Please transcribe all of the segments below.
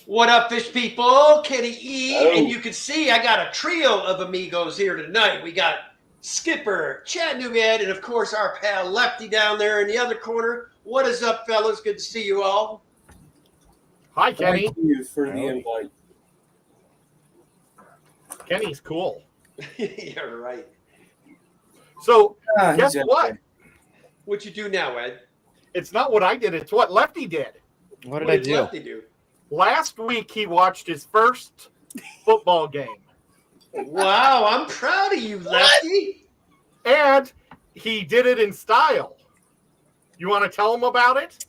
What up, fish people? Kenny E. Oh. And you can see I got a trio of amigos here tonight. We got Skipper, Chad Newman, and of course our pal Lefty down there in the other corner. What is up, fellas? Good to see you all. Hi, Kenny. Thank you for the invite. Kenny's cool. You're right. So, Ah, guess he's what? okay. What you do now, Ed? It's not what I did. It's what Lefty did. What did I do? Lefty do? Last week, he watched his first football game. Wow, I'm proud of you, Lefty. And he did it in style. You want to tell him about it?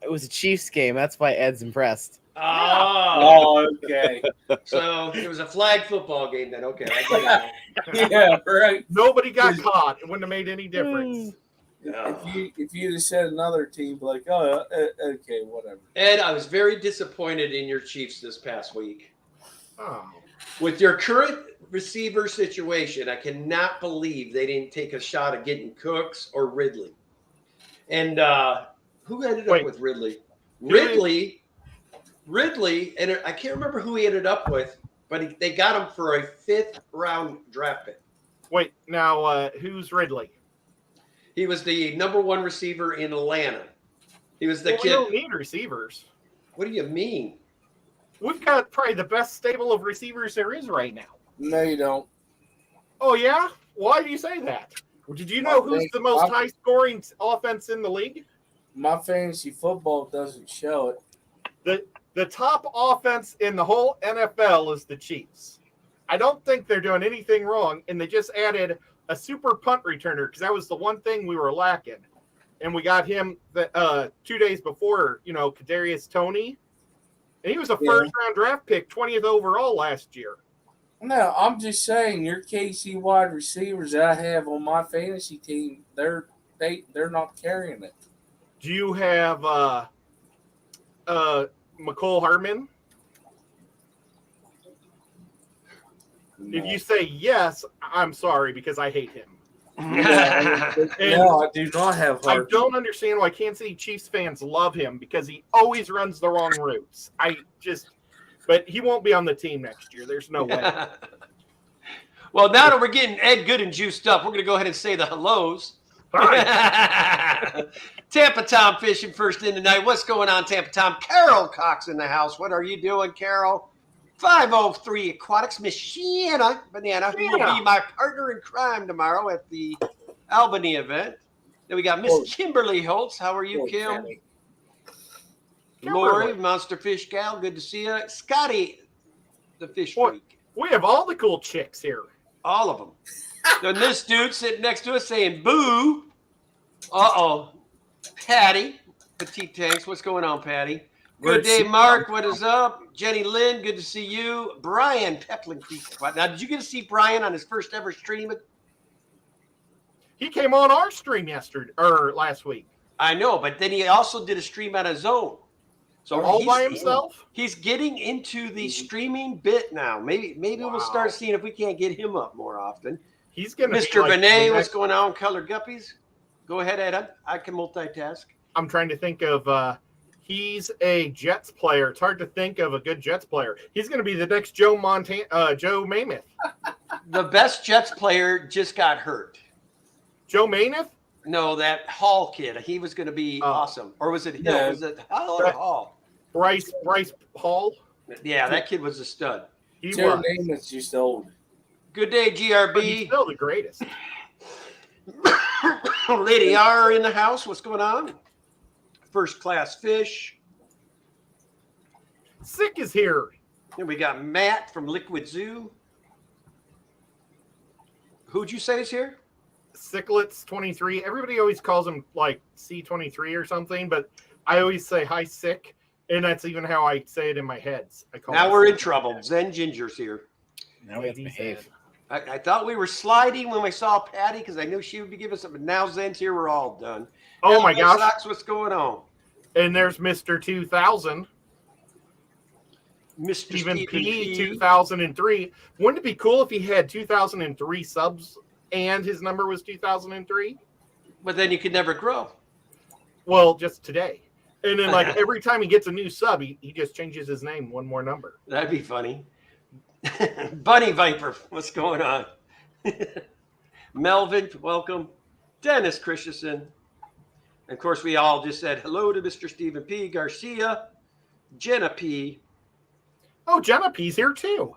It was a Chiefs game. That's why Ed's impressed. Oh, Oh, okay. so it was a flag football game then. Okay, I get it now. Yeah, right. Nobody got caught. It wouldn't have made any difference. If you'd have said another team, like, oh, okay, whatever. Ed, I was very disappointed in your Chiefs this past week. Oh. With your current receiver situation, I cannot believe they didn't take a shot at getting Cooks or Ridley. And who ended up Wait. with Ridley? Who Ridley, and I can't remember who he ended up with, but they got him for a 5th round draft pick. Wait, now, who's Ridley? He was the number 1 receiver in Atlanta. He was the Well, we kid. don't need receivers. What do you mean? We've got probably the best stable of receivers there is right now. No, you don't. Oh, yeah? Why do you say that? Did you know who's the most high-scoring offense in the league? My fantasy football doesn't show it. The top offense in the whole NFL is the Chiefs. I don't think they're doing anything wrong, and they just added a super punt returner because that was the one thing we were lacking. And we got him 2 days before, Kadarius Toney. And he was a first-round draft pick, 20th overall last year. No, I'm just saying your KC wide receivers that I have on my fantasy team, they're not carrying it. Do you have McCole Hardman? No. If you say yes, I'm sorry because I hate him. No, I do not have I Hart. don't understand why Kansas City Chiefs fans love him because he always runs the wrong routes. But he won't be on the team next year. There's no way. Well, now that we're getting Ed good and juiced up, we're going to go ahead and say the hellos. Tampa Tom fishing first in tonight. What's going on, Tampa Tom? Carol Cox in the house. What are you doing, Carol? 503 Aquatics, Miss Shanna Banana, who will be my partner in crime tomorrow at the Albany event. Then we got Miss Kimberly Holtz. How are you, Kim? Lori, Monster Fish Gal, good to see you. Scotty, the fish freak. We have all the cool chicks here. All of them. Then this dude sitting next to us saying boo. Uh-oh. Patty, Petite Tanks. What's going on, Patty? Good day, Mark. What is up? Jenny Lynn, good to see you. Brian Peplin Creek. Now, did you get to see Brian on his first ever stream? He came on our stream last week. I know, but then he also did a stream on his own. So all by himself? He's getting into the streaming bit now. Maybe we'll start seeing if we can't get him up more often. He's going to Mr. Benet, what's going on, Colored Guppies? Go ahead, Ed. I can multitask. I'm trying to think of he's a Jets player. It's hard to think of a good Jets player. He's going to be the next Joe Namath. The best Jets player just got hurt. Joe Namath? No, that Hall kid. He was going to be awesome. Or was it Hill? Yeah. Was it Hall or Hall? Bryce Hall? Yeah, that kid was a stud. Their name is just old. Good day, But he's GRB. still the greatest. Lady R in the house. What's going on? First class fish. Sick is here. Then we got Matt from Liquid Zoo. Who'd you say is here? Sicklets 23. Everybody always calls him like C23 or something, but I always say hi, Sick. And that's even how I say it in my head. Now we're in trouble. Zen Ginger's here. Now we have to behave. I thought we were sliding when we saw Patty because I knew she would be giving us something. Now Zen's here. We're all done. Oh, my gosh. Sox, what's going on? And there's Mr. 2000. Mr. Stephen Stephen P. 2003. Wouldn't it be cool if he had 2003 subs and his number was 2003? But then you could never grow. Well, just today. And then, like, every time he gets a new sub, he just changes his name one more number. That'd be funny. Bunny Viper, what's going on? Melvin, welcome. Dennis Christensen. And of course, we all just said hello to Mr. Stephen P. Garcia, Jenna P. Oh, Jenna P's here too.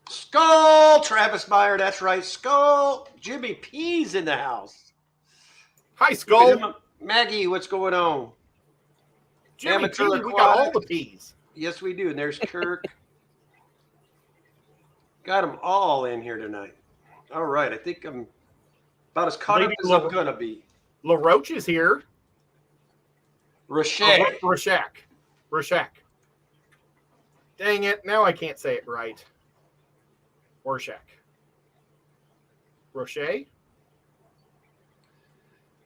Skull, Travis Meyer, that's right. Skull, Jimmy P's in the house. Hi, Skull. Maggie, what's going on? Jimmy Amateur P, we got all the Aquatics. P's. Yes, we do. And there's Kirk. Got them all in here tonight. All right. I think I'm about as caught up Lady as I'm going to be. LaRoche is here. Rochelle. Rorschach. Dang it. Now I can't say it right. Rorschach. Roche?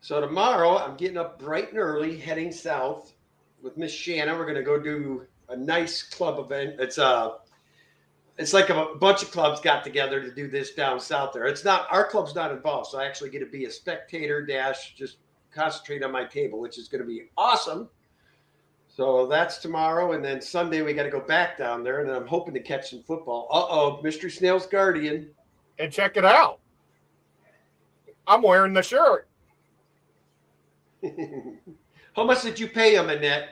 So tomorrow I'm getting up bright and early, heading south with Miss Shanna. We're going to go do a nice club event. It's like a bunch of clubs got together to do this down south there. It's not, our club's not involved, so I actually get to be a spectator dash, just concentrate on my table, which is going to be awesome. So that's tomorrow, and then Sunday we got to go back down there, and then I'm hoping to catch some football. Mystery Snail's Guardian. And check it out. I'm wearing the shirt. How much did you pay him, Annette?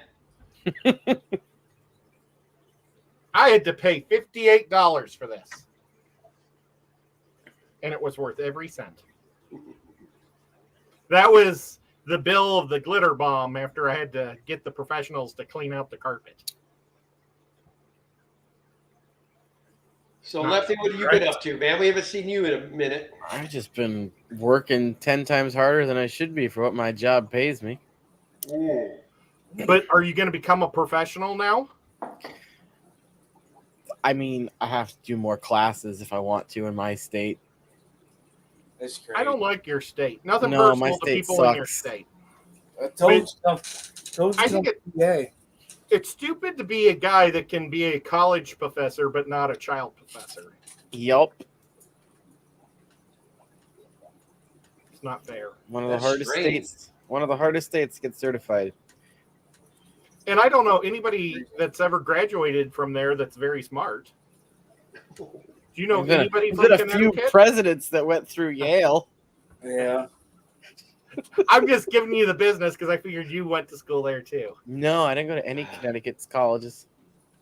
I had to pay $58 for this. And it was worth every cent. That was the bill of the glitter bomb after I had to get the professionals to clean out the carpet. So, Lefty, what have you been up to, man? We haven't seen you in a minute. I've just been working 10 times harder than I should be for what my job pays me. But are you going to become a professional now? I mean, I have to do more classes if I want to in my state. That's great. I don't like your state. Nothing No, my personal to state people in your sucks. state. I told you. I think it's stupid to be a guy that can be a college professor but not a child professor. Yup. It's not fair. One of the That's hardest strange. states. One of the hardest states to get certified. And I don't know anybody that's ever graduated from there that's very smart. Do you know anybody from There's been a few Connecticut? presidents that went through Yale. Yeah. I'm just giving you the business because I figured you went to school there too. No, I didn't go to any Connecticut's colleges.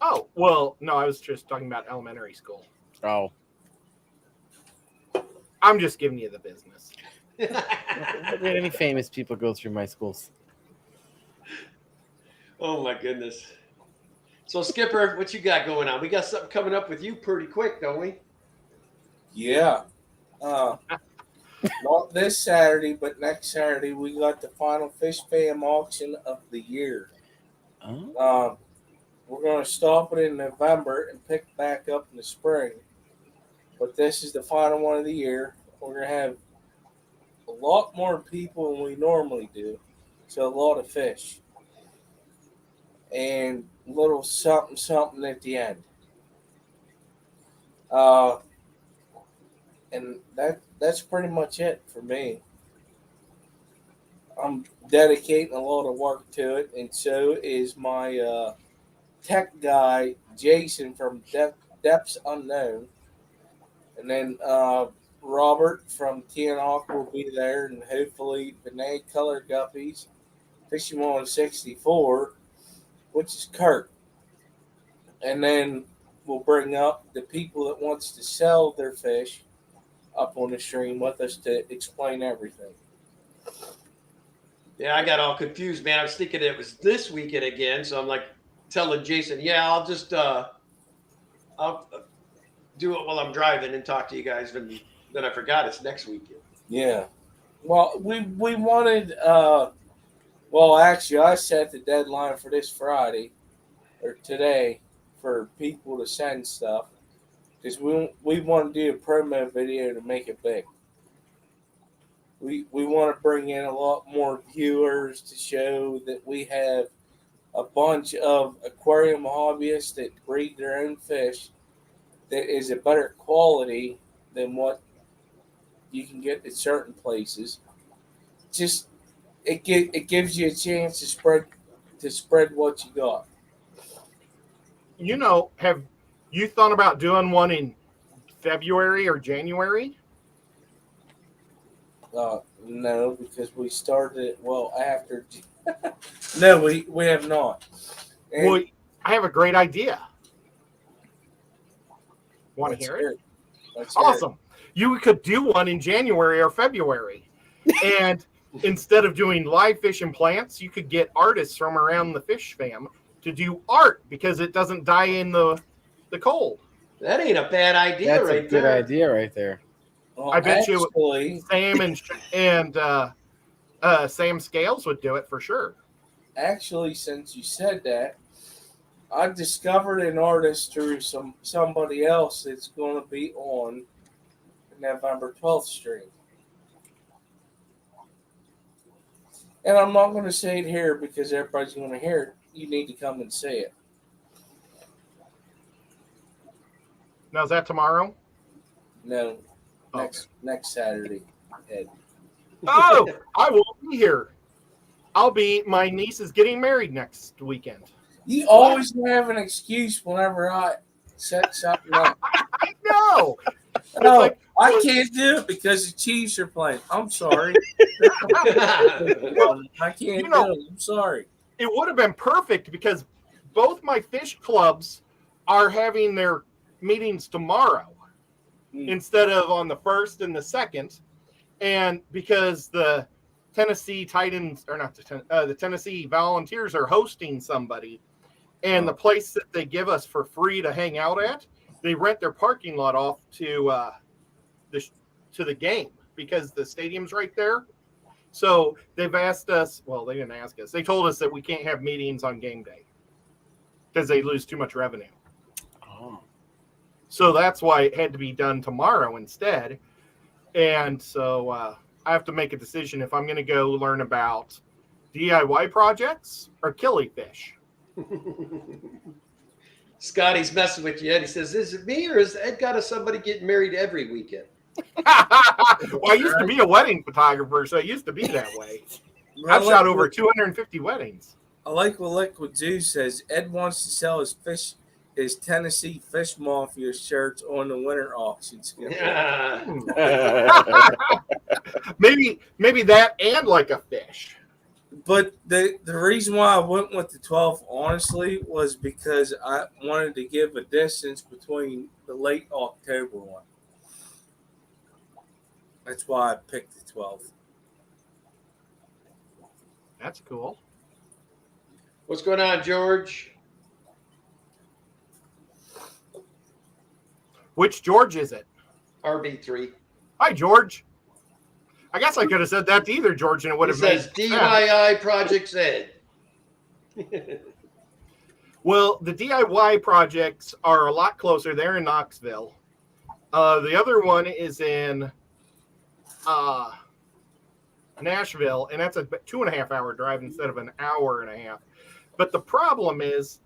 Oh, well, no, I was just talking about elementary school. Oh. I'm just giving you the business. Did any famous people go through my schools? Oh, my goodness. So, Skipper, what you got going on? We got something coming up with you pretty quick, don't we? Yeah. Not this Saturday, but next Saturday, we got the final Fish Fam auction of the year. Oh. We're going to stop it in November and pick back up in the spring. But this is the final one of the year. We're going to have a lot more people than we normally do. So a lot of fish. And a little something at the end. And that's pretty much it for me. I'm dedicating a lot of work to it, and so is my tech guy, Jason from Depths Unknown. And then Robert from TNOC will be there, and hopefully Benet Color Guppies, Fishing 164, which is Kurt. And then we'll bring up the people that wants to sell their fish up on the stream with us to explain everything. Yeah, I got all confused, man. I was thinking it was this weekend again, so I'm like telling Jason, yeah, I'll just I'll do it while I'm driving and talk to you guys. And then I forgot it's next weekend. Yeah. Well, we wanted well, actually, I set the deadline for this Friday or today for people to send stuff because we want to do a promo video to make it big. We want to bring in a lot more viewers to show that we have a bunch of aquarium hobbyists that breed their own fish that is a better quality than what you can get at certain places. Just it gives you a chance to spread to spread what you got. You know, have you thought about doing one in February or January? No, because we started it after. No, we have not. And Well, I have a great idea. Want to let's hear it? Let's hear it. Awesome. You could do one in January or February. And instead of doing live fish and plants, you could get artists from around the fish fam to do art because it doesn't die in the cold. That ain't a bad idea, That's right a good there. idea right there. Well, I bet you actually, Sam Sam Scales would do it for sure. Actually, since you said that, I discovered an artist through somebody else that's going to be on November 12th stream. And I'm not going to say it here because everybody's going to hear it. You need to come and say it. Now, is that tomorrow? No, next Saturday, Ed. Oh, I will be here. My niece is getting married next weekend. You always have an excuse whenever I set something up. I know. No, like- I can't do it because the Chiefs are playing. I'm sorry. I can't do it. I'm sorry. It would have been perfect because both my fish clubs are having their meetings tomorrow instead of on the 1st and the 2nd. And because the Tennessee Titans, or not the Tennessee Volunteers are hosting somebody, and the place that they give us for free to hang out at, they rent their parking lot off to the game because the stadium's right there. So they've asked us, well, they didn't ask us. They told us that we can't have meetings on game day because they lose too much revenue. Oh. So that's why it had to be done tomorrow instead. And so I have to make a decision if I'm going to go learn about DIY projects or killifish. Scotty's messing with you, Ed. He says, is it me or is Ed got somebody getting married every weekend? Well, I used to be a wedding photographer, so it used to be that way. I've shot over 250 weddings. I like what Liquid Zoo says. Ed wants to sell his Tennessee Fish Mafia shirts on the winter auction. Yeah. Maybe that and like a fish. But the reason why I went with the 12, honestly, was because I wanted to give a distance between the late October one. That's why I picked the 12. That's cool. What's going on, George? Which George is it? RB3. Hi, George. I guess I could have said that to either George, and it would He have made says sense. DIY Projects Ed. Well, the DIY projects are a lot closer. They're in Knoxville. The other one is in Nashville, and that's a 2.5 hour drive instead of an hour and a half. But the problem is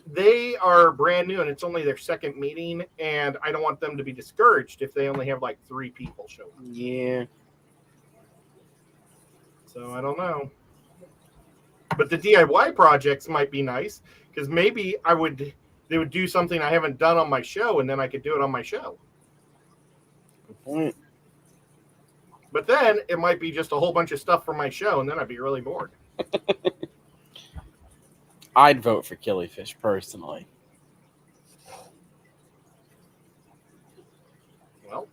they are brand new, and it's only their second meeting, and I don't want them to be discouraged if they only have like 3 people show up. Yeah. So I don't know. But the DIY projects might be nice because maybe they would do something I haven't done on my show, and then I could do it on my show. Good point. But then it might be just a whole bunch of stuff for my show, and then I'd be really bored. I'd vote for Killifish personally. Well,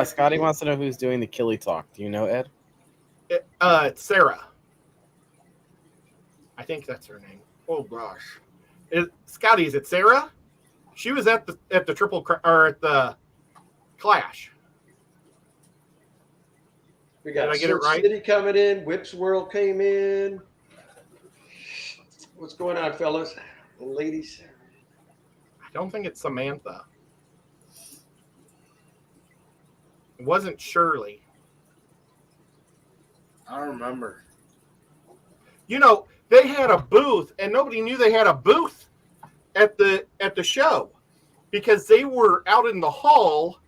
Scotty wants to know who's doing the Killy talk. Do you know, Ed? it's Sarah. I think that's her name. Oh gosh, Scotty, is it Sarah? She was at the at the Clash. We got Did I get it Surf right? City coming in. Whips World came in. What's going on, fellas and ladies? I don't think it's Samantha. It wasn't Shirley. I remember. You know, they had a booth, and nobody knew they had a booth at the show because they were out in the hall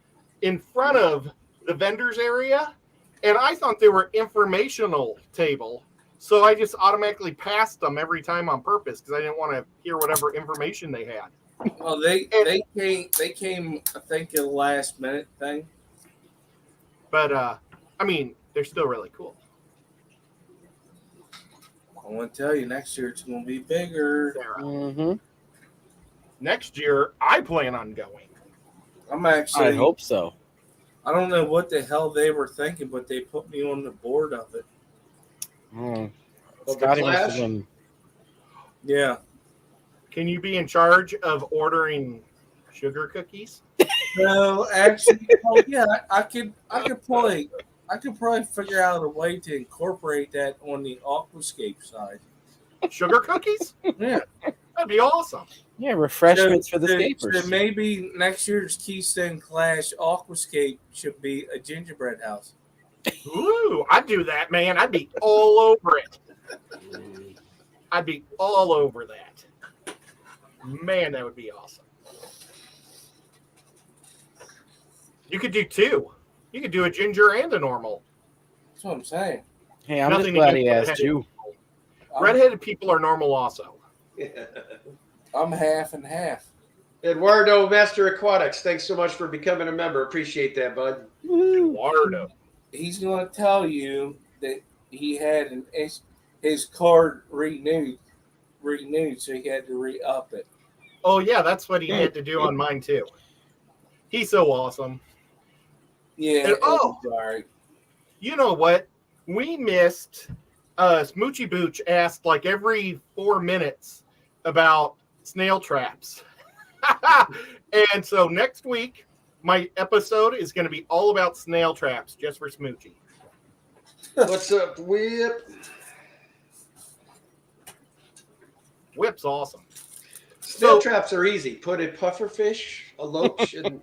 in front of the vendors area, and I thought they were informational table. So I just automatically passed them every time on purpose because I didn't want to hear whatever information they had. Well, they came. I think a last minute thing. But I mean, they're still really cool. I want to tell you, next year it's going to be bigger. Sarah. Mm-hmm. Next year, I plan on going. I'm actually. I hope so. I don't know what the hell they were thinking, but they put me on the board of it. Mm. Of the Scotty must have Clash? been. Yeah. Can you be in charge of ordering sugar cookies? No, actually, yeah, I could probably figure out a way to incorporate that on the aquascape side. Sugar cookies? Yeah. That'd be awesome. Yeah, refreshments for the So scapers. maybe next year's Keystone Clash aquascape should be a gingerbread house. Ooh, I'd do that, man. I'd be all over it. I'd be all over that. Man, that would be awesome. You could do two. You could do a ginger and a normal. That's what I'm saying. Hey, I'm just Nothing glad he against asked you. Redheaded people are normal also. I'm half and half. Eduardo, Master Aquatics, thanks so much for becoming a member. Appreciate that, bud. Eduardo. He's going to tell you that he had his card renewed, so he had to re-up it. Oh, yeah, that's what he had to do on mine, too. He's so awesome. Yeah. And- oh! all right. You know what? We missed Smoochy Booch asked like every 4 minutes about snail traps. And so next week, my episode is going to be all about snail traps just for Smoochy. What's up, Whip? Whip's awesome. Snail So- traps are easy. Put a pufferfish, a loach, and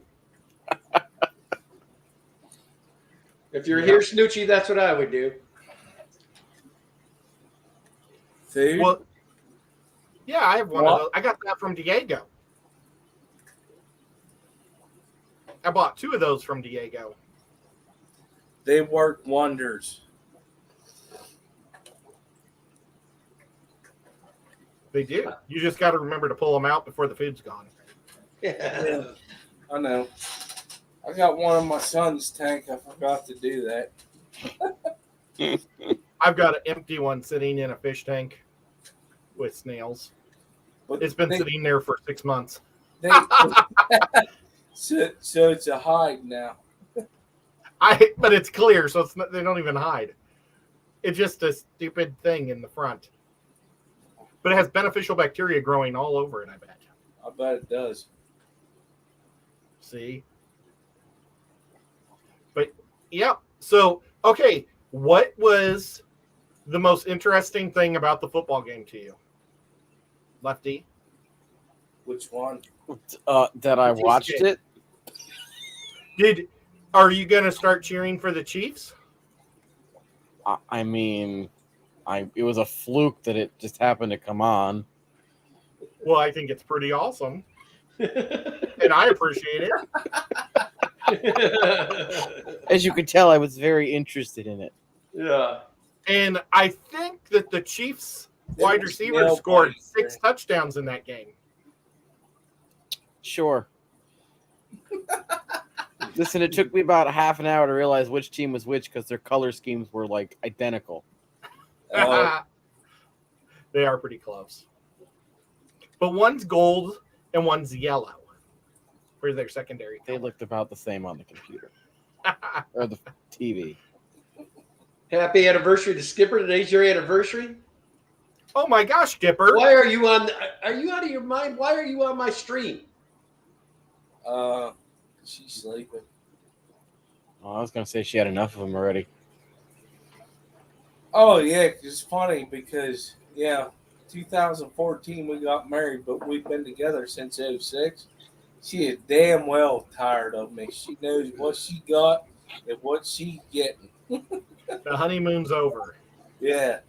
if you're here, Snoochie, that's what I would do. Food? Well, yeah, I have one What? of those. I got that from Diego. I bought 2 of those from Diego. They work wonders. They do. You just got to remember to pull them out before the food's gone. Yeah. I know. I got one in my son's tank. I forgot to do that. I've got an empty one sitting in a fish tank with snails. But It's been they- sitting there for 6 months. they- so it's a hide now. But it's clear, so it's not, they don't even hide. It's just a stupid thing in the front. But it has beneficial bacteria growing all over it, I bet. I bet it does. See? But, yeah. So, okay. What was the most interesting thing about the football game to you? Lefty? Which one? That I The Chiefs watched game. it. Are you going to start cheering for the Chiefs? I mean, it was a fluke that it just happened to come on. Well, I think it's pretty awesome. And I appreciate it. As you could tell, I was very interested in it. Yeah. And I think that the Chiefs wide was receivers nail scored biting. 6 touchdowns in that game. Sure. Listen, it took me about half an hour to realize which team was which because their color schemes were like identical. They are pretty close. But one's gold and one's yellow for their secondary. They looked about the same on the computer or the TV. Happy anniversary to Skipper. Today's your anniversary. Oh my gosh, Dipper. Why are you on? Are you out of your mind? Why are you on my stream? She's sleeping. Oh, I was going to say she had enough of them already. Oh yeah, it's funny because 2014 we got married, but we've been together since 06. She is damn well tired of me. She knows what she got and what she's getting. The honeymoon's over. Yeah,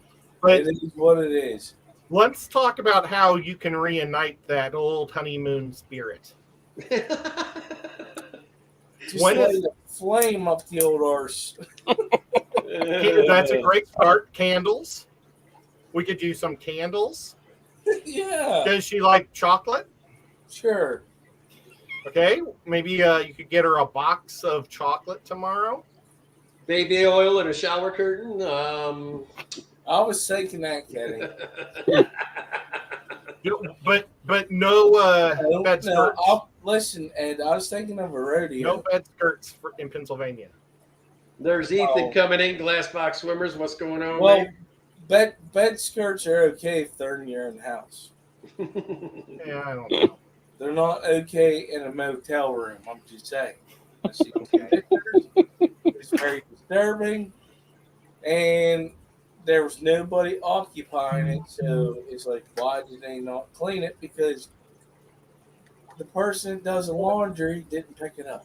But it is what it is. let's talk about how you can reunite that old honeymoon spirit. Just When let is- it flame up the old arse. That's a great start. Candles. We could do some candles. Yeah, Does she like chocolate? sure. Okay, maybe you could get her a box of chocolate tomorrow. Baby oil and a shower curtain. I was thinking that, Kenny. But no bed skirts. Listen, Ed, I was thinking of a rodeo. No bed skirts in Pennsylvania. There's Ethan Oh. coming in, glass box swimmers. What's going on, Well, bed skirts are okay if they're in your own house. man? Yeah, I don't know. They're not okay in a motel room. I'm just saying. I see Okay. pictures. It's very disturbing, and there was nobody occupying it. So it's like, why did they not clean it? Because the person that does the laundry didn't pick it up.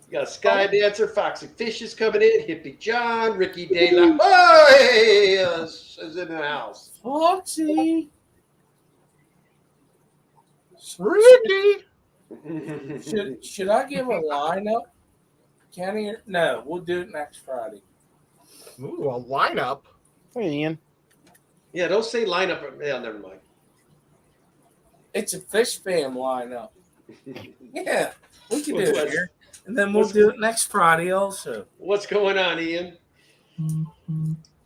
You got a Sky Dancer, Foxy Fish is coming in, Hippie John, Ricky De La Hoya is in the house. Foxy, Ricky! should I give a lineup? Kenny, no, we'll do it next Friday. Ooh, a lineup. Hey, Ian. Yeah, don't say lineup. Yeah, never mind. It's a fish fam lineup. Yeah, we can do it What's- here, and then we'll do it next Friday also. What's going on, Ian?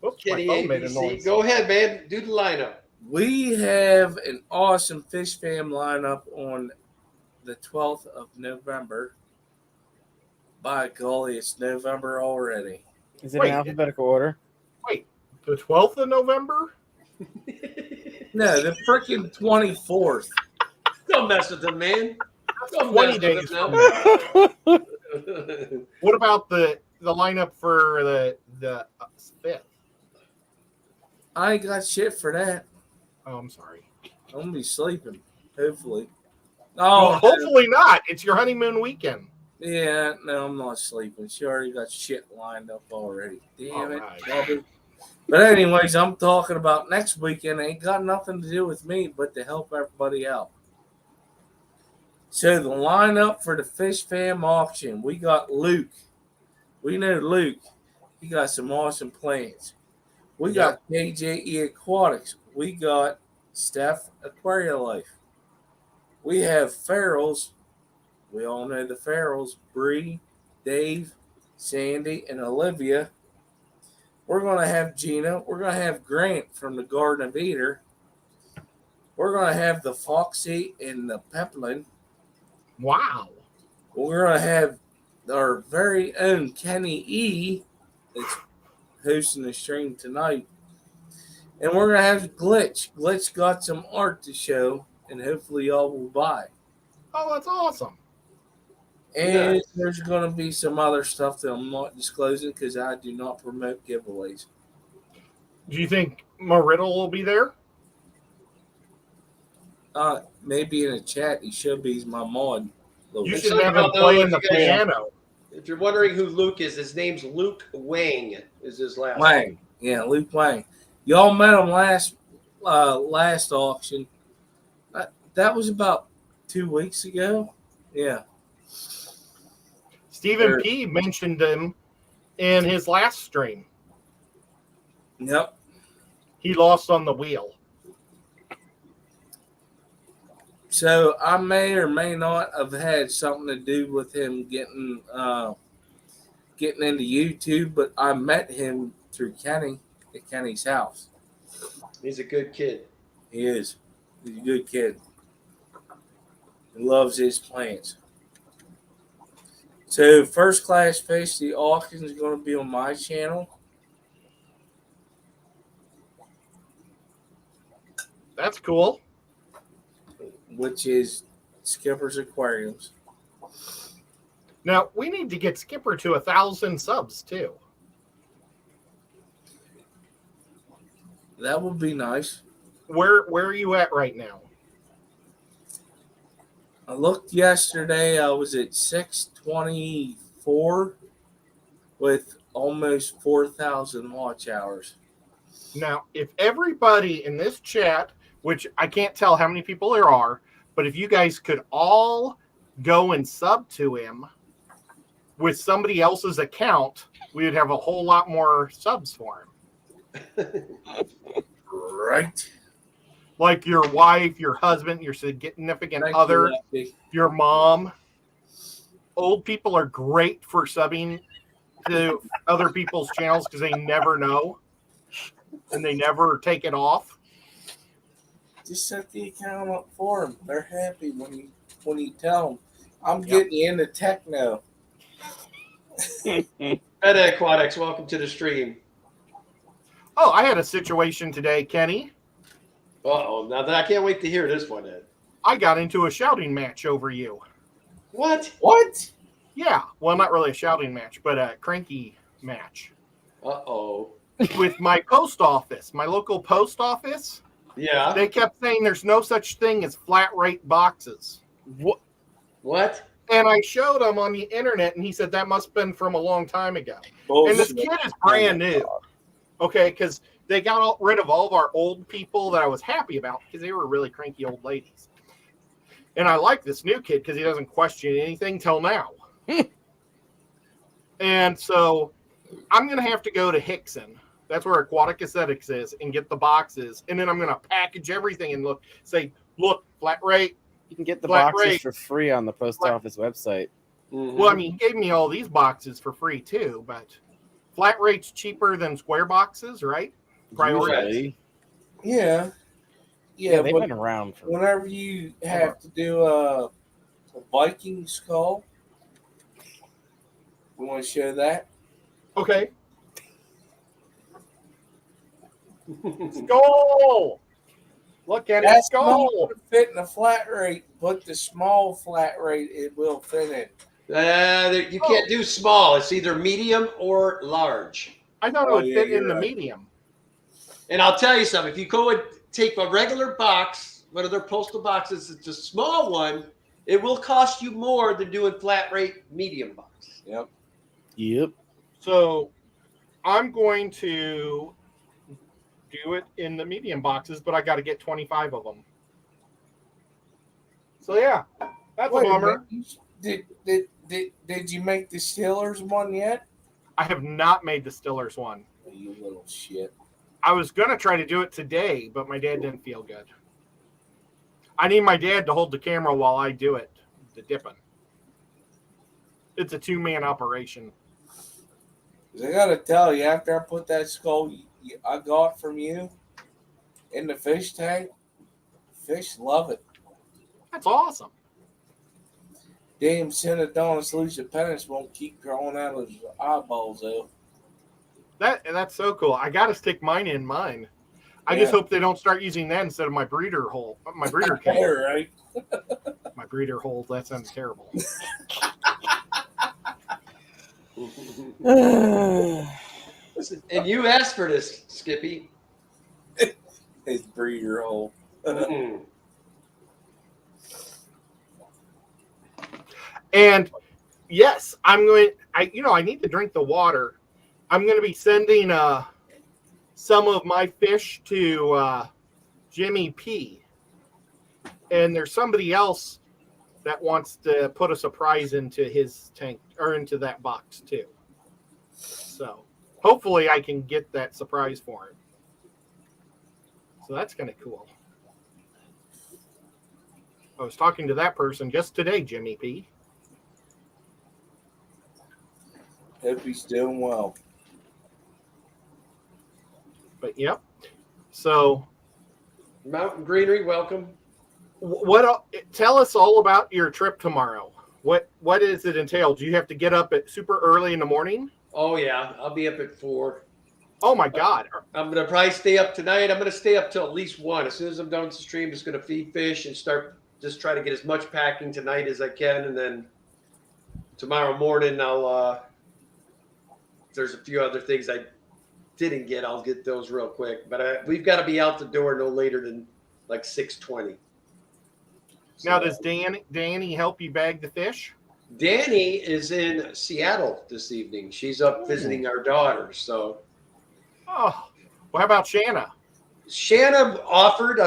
Oops, Kenny my phone made a ABC. noise. Go ahead, man. Do the lineup. We have an awesome fish fam lineup on the 12th of November. By golly, it's November already. Is it Wait. in alphabetical order? The 12th of November? No, the freaking 24th. Don't mess with him, man. Don't 20 mess days with from him now. now. What about the lineup for the 5th? I ain't got shit for that. Oh, I'm sorry. I'm gonna be sleeping, hopefully. Well, Oh, hopefully not. It's your honeymoon weekend. yeah, no, I'm not sleeping. She already got shit lined up already. Damn it, Alright. Bubby. But anyways, I'm talking about next weekend. Ain't got nothing to do with me, but to help everybody out. So the lineup for the Fish Fam auction, we got Luke. We know Luke. He got some awesome plans. We got KJE Aquatics. We got Steph Aquarialife. We have Farrells. We all know the Farrells. Bree, Dave, Sandy, and Olivia. We're going to have Gina. We're going to have Grant from the Garden of Eder. We're going to have the Foxy and the Peplin. Wow. We're going to have our very own Kenny E. that's hosting the stream tonight. And we're going to have Glitch. Glitch got some art to show, and hopefully y'all will buy. Oh, that's awesome. And Nice. there's going to be some other stuff that I'm not disclosing because I do not promote giveaways. Do you think Mariddle will be there? Maybe in a chat, he should be. He's my mod. You It's should like have him about those, playing the you guys- piano. If you're wondering who Luke is, his name's Luke Wang. Is his last name. Wang. Yeah, Luke Wang. Y'all met him last auction. That was about 2 weeks ago. Yeah. Stephen Sure. P. mentioned him in his last stream. Yep. He lost on the wheel. So I may or may not have had something to do with him getting into YouTube, but I met him through Kenny at Kenny's house. He's a good kid. He is. He's a good kid. He loves his plants. So First Class Fish, the auction is going to be on my channel. That's cool. Which is Skipper's Aquariums. Now we need to get Skipper to 1,000 subs too. That would be nice. Where are you at right now? I looked yesterday. I was at 624 with almost 4,000 watch hours. Now, if everybody in this chat, which I can't tell how many people there are, but if you guys could all go and sub to him with somebody else's account, we would have a whole lot more subs for him. Right. Like your wife, your husband, your significant Thank other, you, Lefty. your mom. Old people are great for subbing to other people's channels because they never know and they never take it off. Just set the account up for them. They're happy when you tell them, I'm getting you into techno. Beta Aquatics, welcome to the stream. Oh, I had a situation today, Kenny. Uh-oh, now I can't wait to hear this one, Ed. I got into a shouting match over you. What? What? Yeah, well, not really a shouting match, but a cranky match Uh-oh. with my post office, my local post office. Yeah. They kept saying there's no such thing as flat rate boxes. What? And I showed him on the internet, and he said that must have been from a long time ago. Bullshit. And this kid is brand new. Okay, because they got rid of all of our old people that I was happy about because they were really cranky old ladies. And I like this new kid because he doesn't question anything till now. And so I'm going to have to go to Hickson. That's where Aquatic Aesthetics is, and get the boxes. And then I'm going to package everything and look, flat rate. You can get the Flat boxes rate. for free on the post office website. Mhm. Well, I mean, he gave me all these boxes for free too, but flat rate's cheaper than square boxes, right? Priority. Usually. Yeah. Yeah, they've but been around for. whenever you have to do a Viking skull, we want to show that. Okay. Skull! Look at it, That's skull! not gonna fit in a flat rate, but the small flat rate it will fit in. You can't do small. It's either medium or large. I thought it Oh, would yeah, fit in you're the right. medium. And I'll tell you something. If you go and take a regular box, one of their postal boxes, it's a small one, it will cost you more than doing flat rate medium box. Yep. Yep. So I'm going to do it in the medium boxes, but I got to get 25 of them. So yeah, that's Wait a bummer. minute. Did you make the Steelers one yet? I have not made the Stillers one. Oh, you little shit. I was going to try to do it today, but my dad didn't feel good. I need my dad to hold the camera while I do it, the dipping. It's a 2-man operation. 'Cause I gotta tell you, after I put that skull I got from you in the fish tank, fish love it. That's awesome. Damn Synodonis lucipennis won't keep growing out of his eyeballs though. That's so cool. I got to stick mine in mine. I Yeah. just hope they don't start using that instead of my breeder hole, my breeder cage. Yeah, right. My breeder hole. That sounds terrible. Listen, and you asked for this, Skippy. His breeder hole. Mm. And yes, I'm going. I need to drink the water. I'm going to be sending some of my fish to Jimmy P. And there's somebody else that wants to put a surprise into his tank or into that box too. So hopefully I can get that surprise for him. So that's kind of cool. I was talking to that person just today, Jimmy P. Hope he's doing well. But yep. So Mountain Greenery, welcome. tell us all about your trip tomorrow. What does it entail? Do you have to get up at super early in the morning? Oh, yeah. I'll be up at 4. Oh my God. I'm going to probably stay up tonight. I'm going to stay up till at least 1. As soon as I'm done with the stream, just going to feed fish and just try to get as much packing tonight as I can. And then tomorrow morning, there's a few other things I didn't get. I'll get those real quick. But we've got to be out the door no later than like 6:20. Now, does Danny help you bag the fish? Danny is in Seattle this evening. She's up visiting our daughter. So Oh, well, how about Shanna? Shanna offered.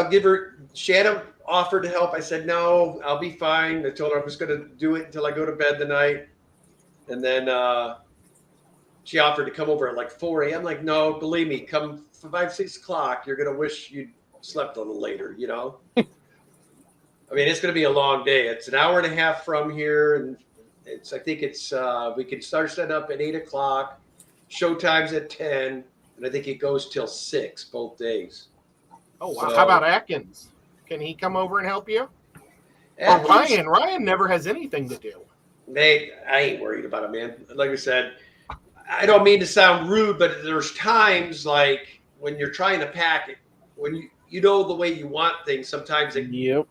Shanna offered to help. I said, no, I'll be fine. I told her I was going to do it until I go to bed tonight. And then she offered to come over at like 4 a.m. Like, no, believe me, come 5, 6 o'clock. You're gonna wish you'd slept a little later. You know. I mean, it's gonna be a long day. It's an hour and a half from here, and I think it's we can start setting up at 8 o'clock. Showtime's at 10, and I think it goes till 6 both days. Oh, wow. So- How about Atkins? Can he come over and help you? Or Atkins- Ryan never has anything to do. I ain't worried about it, man. Like I said, I don't mean to sound rude, but there's times like when you're trying to pack it, when you know the way you want things, sometimes it, Yep.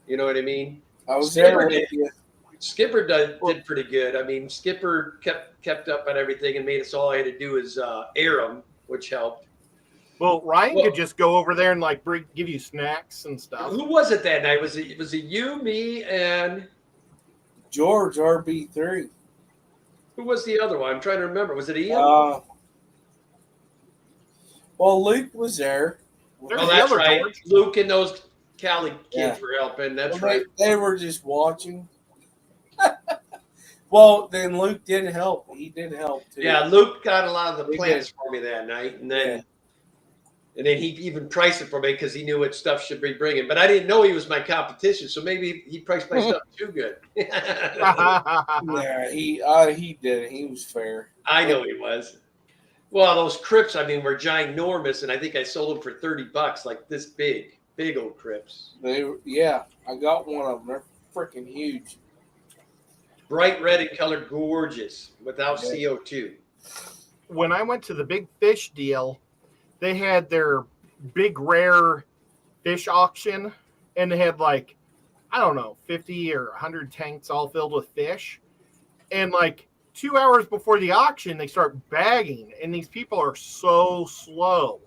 you know what I mean? I was Skipper there did. with you. Skipper did pretty good. I mean, Skipper kept up on everything and made us all I had to do is air them, which helped. Well, Ryan Well- could just go over there and like give you snacks and stuff. Who was it that night? Was it you, me, and George RB3. who was the other one? I'm trying to remember. Was it Ian? Well, Luke was there. There's Oh, the that's other right. George. Luke and those Cali kids Yeah. were helping. That's Well, right. They were just watching. Well, then Luke did help. He did help too. Yeah, Luke got a lot of the He plants did. for me that night, and Yeah. then he even priced it for me because he knew what stuff should be bringing. But I didn't know he was my competition, so maybe he priced my stuff too good. Yeah, he did. He was fair. I know he was. Well, those Crips, I mean, were ginormous, and I think I sold them for $30, like this big old Crips. Yeah, I got one of them. They're freaking huge. Bright red in color, gorgeous, without Yeah. CO2. When I went to the big fish deal, they had their big rare fish auction, and they had like, I don't know, 50 or 100 tanks all filled with fish. And like 2 hours before the auction, they start bagging, and these people are so slow.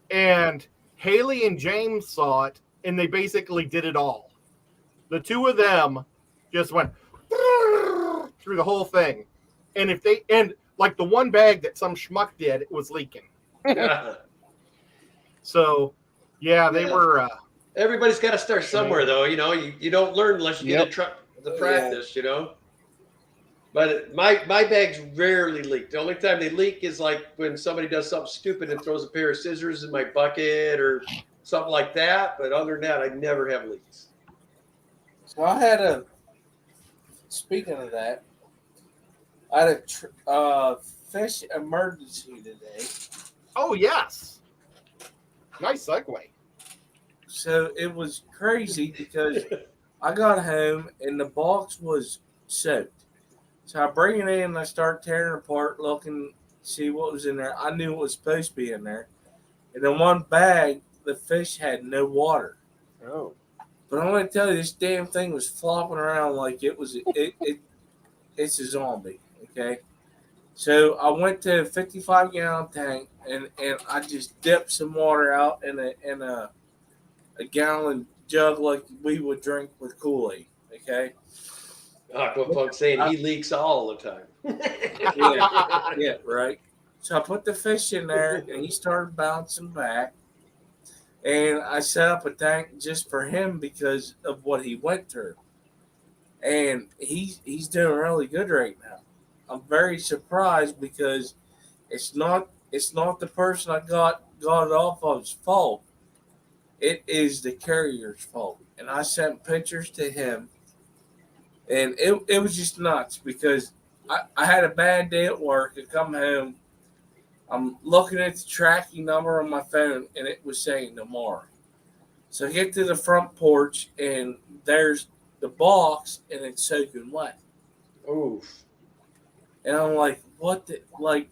And Haley and James saw it, and they basically did it all. The two of them just went through the whole thing. And like the one bag that some schmuck did, it was leaking. So, yeah, they Yeah. were. Everybody's got to start somewhere, though. You know, you don't learn unless you Yep. get the practice, you know. But my bags rarely leak. The only time they leak is like when somebody does something stupid and throws a pair of scissors in my bucket or something like that. But other than that, I never have leaks. So I had speaking of that, I had a fish emergency today. Oh, yes. Nice segue. So it was crazy because I got home and the box was soaked. So I bring it in and I start tearing it apart, looking, see what was in there. I knew what was supposed to be in there. And in one bag, the fish had no water. Oh. But I'm going to tell you, this damn thing was flopping around like it's a zombie. Okay. So I went to a 55-gallon tank and I just dipped some water out in a gallon jug like we would drink with Kool-Aid. Okay. Aqua folks saying he leaks all the time. Yeah, right. So I put the fish in there and he started bouncing back. And I set up a tank just for him because of what he went through. And he's doing really good right now. I'm very surprised because it's not the person I got it off of's fault. It is the carrier's fault. And I sent pictures to him. And it was just nuts because I had a bad day at work. I come home. I'm looking at the tracking number on my phone, and it was saying tomorrow. So I get to the front porch, and there's the box, and it's soaking wet. Oof. And I'm like, what the, like,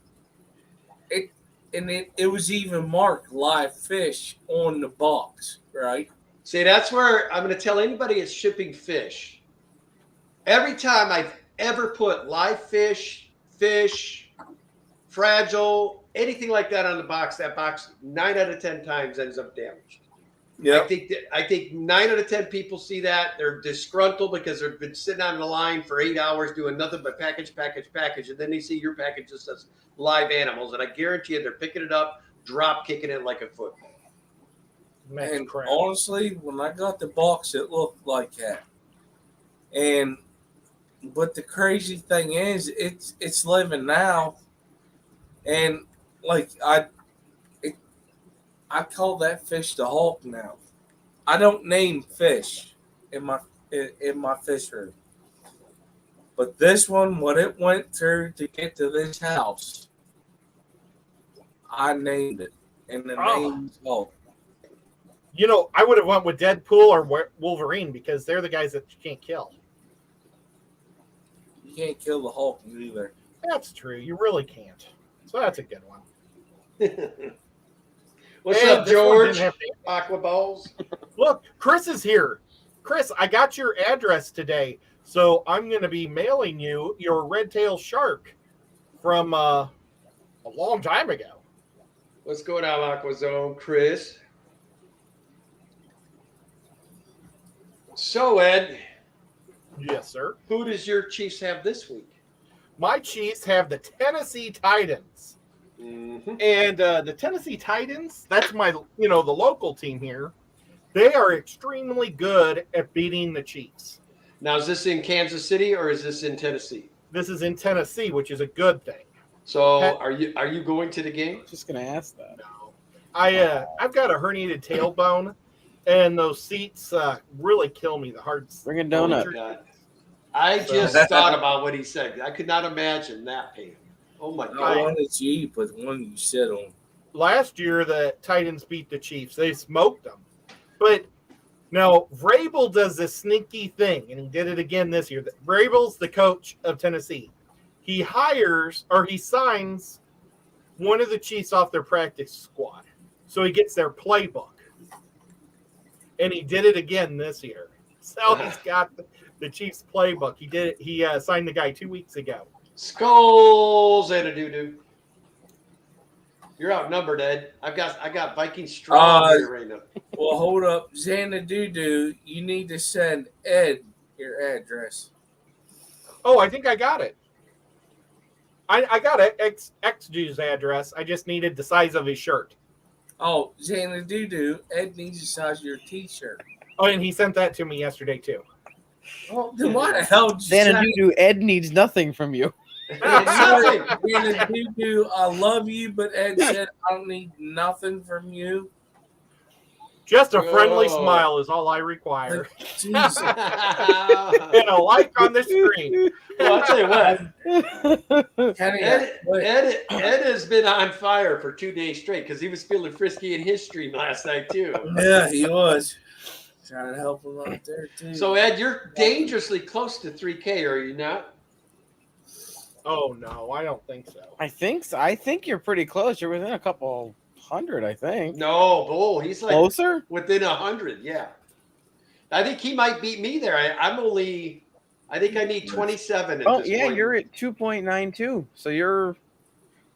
it was even marked live fish on the box, right? See, that's where I'm going to tell anybody that's shipping fish. Every time I've ever put live fish, fragile, anything like that on the box, that box 9 out of 10 times ends up damaged. Yeah. I think 9 out of 10 people see that. They're disgruntled because they've been sitting on the line for 8 hours doing nothing but package. And then they see your package that says live animals. And I guarantee you they're picking it up, drop kicking it like a football. Man, And crap. honestly, when I got the box, it looked like that. But the crazy thing is, it's living now, And like I call that fish the Hulk now. I don't name fish in my fish room. But this one, what it went through to get to this house, I named it. And the name is Hulk. You know, I would have went with Deadpool or Wolverine because they're the guys that you can't kill. You can't kill the Hulk either. That's true. You really can't. So that's a good one. What's And up, this one George? didn't have to- Aqua Balls. Look, Chris is here. Chris, I got your address today, so I'm going to be mailing you your red-tailed shark from a long time ago. What's going on, Aqua Zone, Chris? So, Ed, Yes, sir. who does your Chiefs have this week? My Chiefs have the Tennessee Titans. Mm-hmm. And the Tennessee Titans, that's my, the local team here. They are extremely good at beating the Chiefs. Now, is this in Kansas City or is this in Tennessee? This is in Tennessee, which is a good thing. So, are you going to the game? Just gonna ask that. No, I've got a herniated tailbone, and those seats really kill me. The hard. Bring a donut. Oh my God. I just thought about what he said. I could not imagine that pain. Oh my Not God. one that you eat, but one you sit on. Last year, the Titans beat the Chiefs. They smoked them. But now Vrabel does this sneaky thing, and he did it again this year. Vrabel's the coach of Tennessee. He signs one of the Chiefs off their practice squad. So he gets their playbook. And he did it again this year. So he's got the Chiefs playbook. He did it. He signed the guy 2 weeks ago. Skulls and a doo-doo. You're outnumbered, Ed. I got Viking strong here right now. Well, hold up. Xanadu, you need to send Ed your address. Oh, I think I got it. I got it. X-Jew's address. I just needed the size of his shirt. Oh, Xanadu, Ed needs the size of your T-shirt. Oh, and he sent that to me yesterday, too. Well, then why the hell did you send Xanadu, Ed needs nothing from you. Nothing. Xanadu, I love you, but Ed said I don't need nothing from you. Just a friendly Oh. smile is all I require. Jesus. And a like on the screen. Well, I'll tell you what. Kenny, Ed has been on fire for 2 days straight because he was feeling frisky in his stream last night too. yeah, he was. Trying to help him out there, too. So Ed, you're dangerously close to 3K, are you not? Oh, no, I don't think so. I think so. I think you're pretty close. You're within a couple hundred, I think. No, bull. He's like Closer? within 100. Yeah, I think he might beat me there. I think I need 27. At Oh, this yeah, point. you're at 2.92. So you're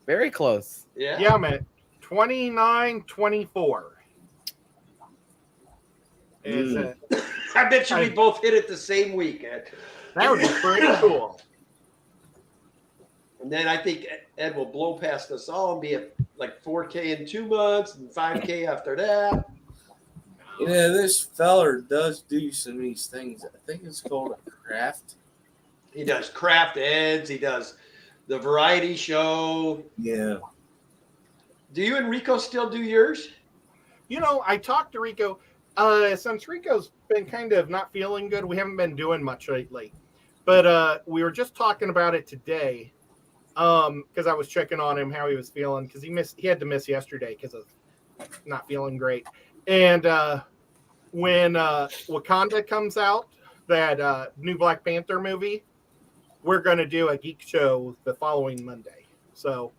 very close. Yeah. Yeah, I'm at 29-24. Is it? I bet you we both hit it the same week, Ed. That would be pretty cool. And then I think Ed will blow past us all and be at like 4K in 2 months and 5K after that. Yeah, this feller does do some of these things. I think it's called a craft. He does craft Eds. He does the variety show. Yeah. Do you and Rico still do yours? I talked to Rico. Since Rico's been kind of not feeling good, we haven't been doing much lately. But we were just talking about it today because I was checking on him, how he was feeling, because he had to miss yesterday because of not feeling great. And when Wakanda comes out, that new Black Panther movie, we're going to do a geek show the following Monday. So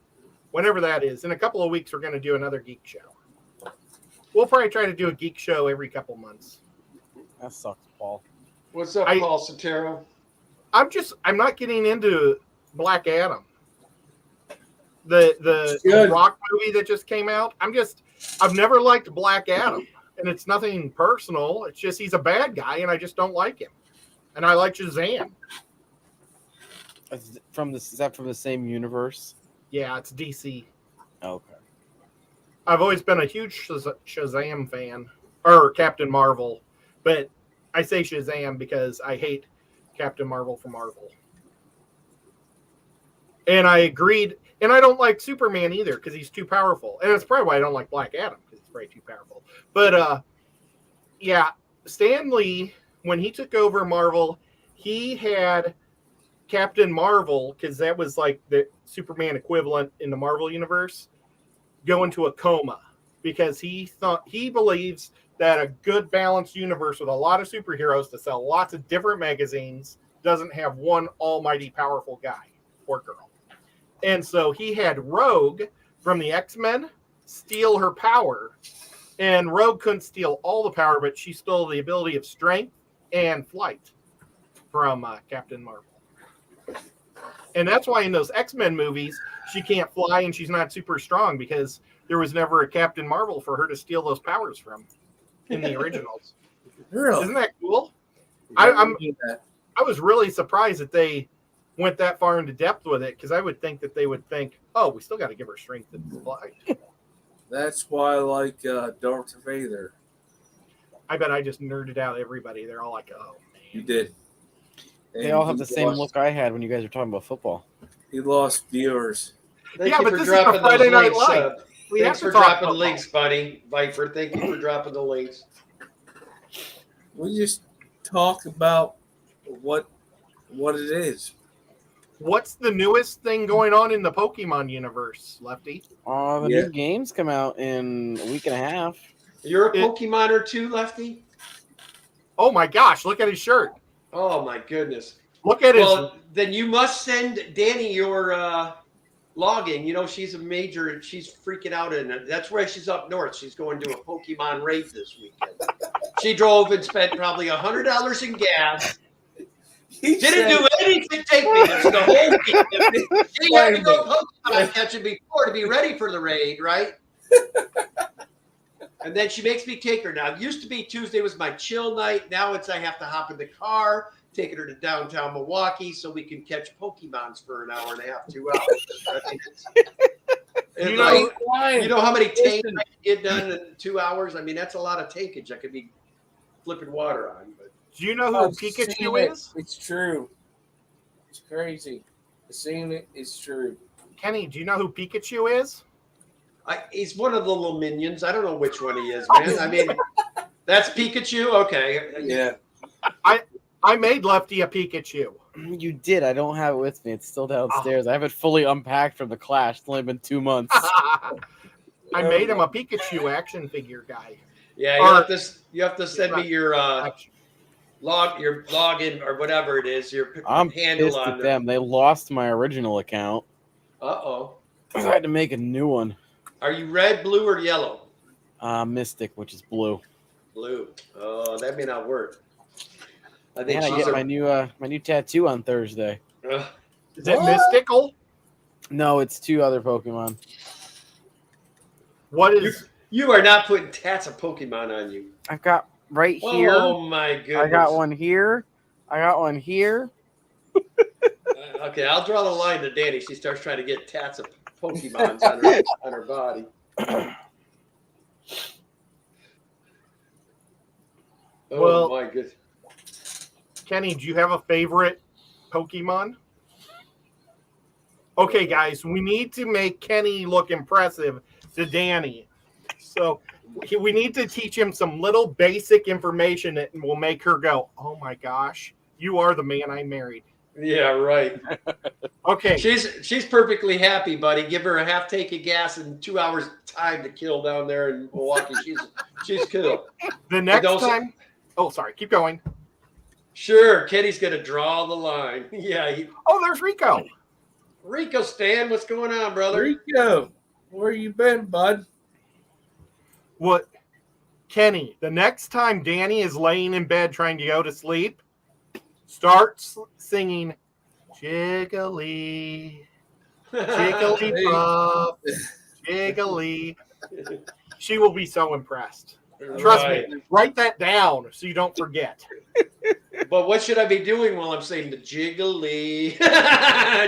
whenever that is, in a couple of weeks, we're going to do another geek show. We'll probably try to do a geek show every couple months. That sucks, Paul. What's up, Paul Sotero? I'm not getting into Black Adam. The Good. Rock movie that just came out. I've never liked Black Adam, and it's nothing personal. It's just he's a bad guy, and I just don't like him. And I like Shazam. Is that from the same universe? Yeah, it's DC. Okay. I've always been a huge Shazam fan, or Captain Marvel, but I say Shazam because I hate Captain Marvel from Marvel. And I agreed. And I don't like Superman either because he's too powerful. And that's probably why I don't like Black Adam because he's probably too powerful. But yeah, Stan Lee, when he took over Marvel, he had Captain Marvel, because that was like the Superman equivalent in the Marvel universe, go into a coma because he believes that a good balanced universe with a lot of superheroes to sell lots of different magazines doesn't have one almighty powerful guy or girl. And so he had Rogue from the X-Men steal her power. And Rogue couldn't steal all the power, but she stole the ability of strength and flight from Captain Marvel. And that's why in those X-Men movies, she can't fly and she's not super strong because there was never a Captain Marvel for her to steal those powers from in the originals. Really? Isn't that cool? I was really surprised that they went that far into depth with it because I would think that they would think, oh, we still got to give her strength and flight. That's why I like Darth Vader. I bet I just nerded out everybody. They're all like, oh, man. You did. They all have the same look I had when you guys were talking about football. He lost viewers. Thank Yeah, you but for this is dropping the Friday those Night links. Live. We Thanks have for to talk dropping the about links, buddy. Viper, thank you for dropping the links. We just talk about what it is. What's the newest thing going on in the Pokemon universe, Lefty? The new games come out in a week and a half. You're a Pokemoner too, Lefty? Oh my gosh, look at his shirt. Oh my goodness. Look at Well, then you must send Danny your login. You know, she's freaking out in it. That's why she's up north. She's going to a Pokemon raid this weekend. She drove and spent probably $100 in gas. Didn't do anything to take me this the whole week. She had to go Pokemon catching before to be ready for the raid, right? And then she makes me take her. Now, it used to be Tuesday was my chill night. Now it's I have to hop in the car, taking her to downtown Milwaukee so we can catch Pokemons for an hour and a half, 2 hours. I think you know how many takes I can get done in 2 hours? I mean, that's a lot of takeage I could be flipping water on. But do you know who Pikachu is? It's true. It's crazy. Seeing it is true. Kenny, do you know who Pikachu is? He's one of the little minions. I don't know which one he is, man. I mean, that's Pikachu? Okay. Yeah. I made Lefty a Pikachu. You did. I don't have it with me. It's still downstairs. I have it fully unpacked from the Clash. It's only been 2 months. I made him a Pikachu action figure guy. Yeah, you have to send me your login or whatever it is. Your I'm handle pissed on at them. They lost my original account. Uh-oh. I had to make a new one. Are you red, blue, or yellow? Mystic, which is blue. Blue. Oh, that may not work. I think I get my new tattoo on Thursday. Is it Mystical? No, it's 2 other Pokemon. What is? You are not putting tats of Pokemon on you. I've got right here. Oh my goodness! I got one here. I got one here. Okay, I'll draw the line to Danny. She starts trying to get tats of Pokemons on her body. Oh my goodness. Kenny, do you have a favorite Pokemon? Okay, guys, we need to make Kenny look impressive to Danny. So we need to teach him some little basic information that will make her go, oh my gosh, you are the man I married. Yeah, right. Okay. She's perfectly happy, buddy. Give her a half tank of gas and 2 hours time to kill down there in Milwaukee. She's cool. The next time. Oh, sorry. Keep going. Sure, Kenny's gonna draw the line. Yeah. Oh, there's Rico. Rico, Stan, what's going on, brother? Rico, where you been, bud? What, Kenny? The next time Danny is laying in bed trying to go to sleep, start singing "Jiggly, Jigglypuff, Jiggly." She will be so impressed. Trust me. Write that down so you don't forget. But what should I be doing while I'm saying the jiggly,